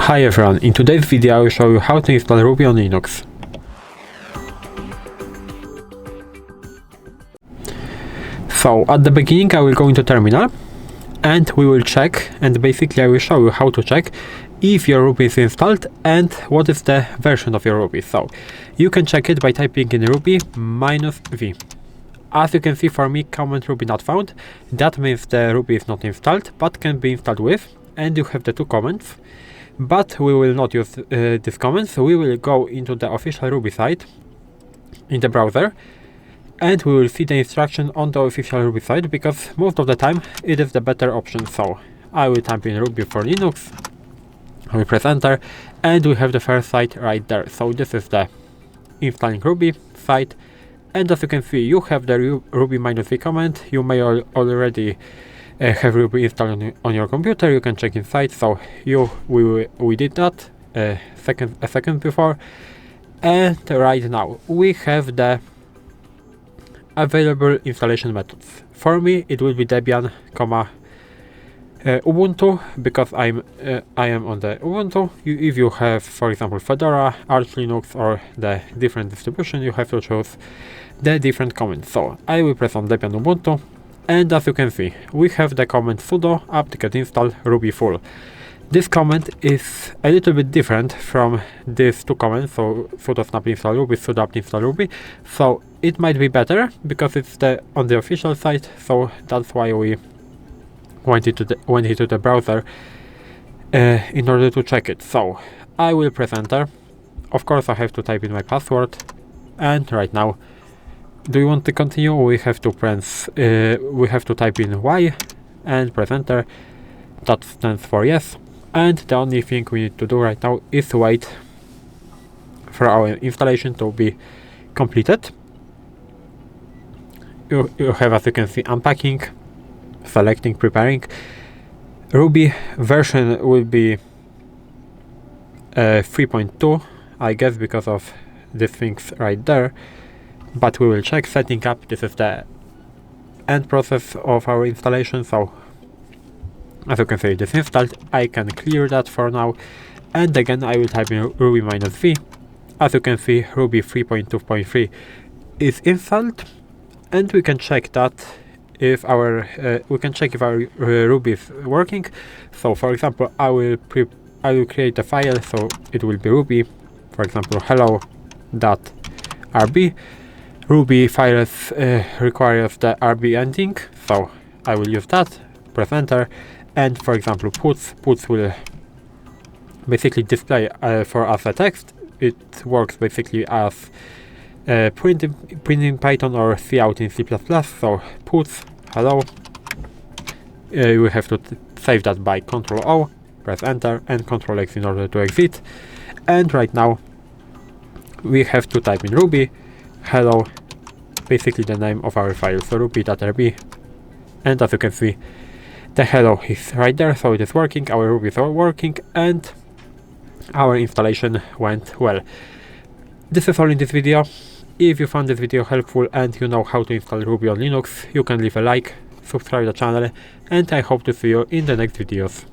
Hi everyone, in today's video I will show you how to install Ruby on Linux. So at the beginning I will go into terminal and we will check, and basically I will show you how to check if your Ruby is installed and what is the version of your Ruby. So you can check it by typing in Ruby -v. As you can see, for me, comment Ruby not found. That means the Ruby is not installed but can be installed with, and you have the two comments. But we will not use these comments. We will go into the official Ruby site in the browser and we will see the instruction on the official Ruby site, because most of the time it is the better option. So I will type in Ruby for Linux, I will press enter, and we have the first site right there. So this is the installing Ruby site, and as you can see, you have the Ruby -v command. You may already have Ruby installed on your computer. You can check inside. So we did that a second before, and right now we have the available installation methods. For me it will be Debian, Ubuntu, because I am on the Ubuntu. If you have, for example, Fedora, Arch Linux, or the different distribution, you have to choose the different commands. So I will press on Debian Ubuntu, and as you can see, we have the command sudo apt-get install ruby full. This command is a little bit different from these two commands, so sudo snap install ruby, sudo apt install ruby. So it might be better because it's on the official site, so that's why we went into the browser in order to check it. So I will press enter. Of course I have to type in my password, and right now, do you want to continue? We have to type in Y and press enter. That stands for yes, and the only thing we need to do right now is wait for our installation to be completed. You have, as you can see, unpacking, selecting, preparing. Ruby version will be 3.2, I guess, because of these things right there. But we will check setting up. This is the end process of our installation. So as you can see, it is installed. I can clear that for now, and again I will type in Ruby -v. As you can see, Ruby 3.2.3 is installed, and we can check that if our Ruby is working. So for example, I will create a file, so it will be Ruby, for example, hello.rb. Ruby files requires the RB ending, so I will use that, press enter, and for example puts will basically display for us a text. It works basically as printing Python or cout in C++, so puts hello. We have to save that by Ctrl O, press enter, and Ctrl X in order to exit. And right now we have to type in Ruby hello, basically the name of our file, so ruby.rb, and as you can see, the hello is right there, so it is working, our Ruby is working, and our installation went well. This is all in this video. If you found this video helpful and you know how to install Ruby on Linux, you can leave a like, subscribe the channel, and I hope to see you in the next videos.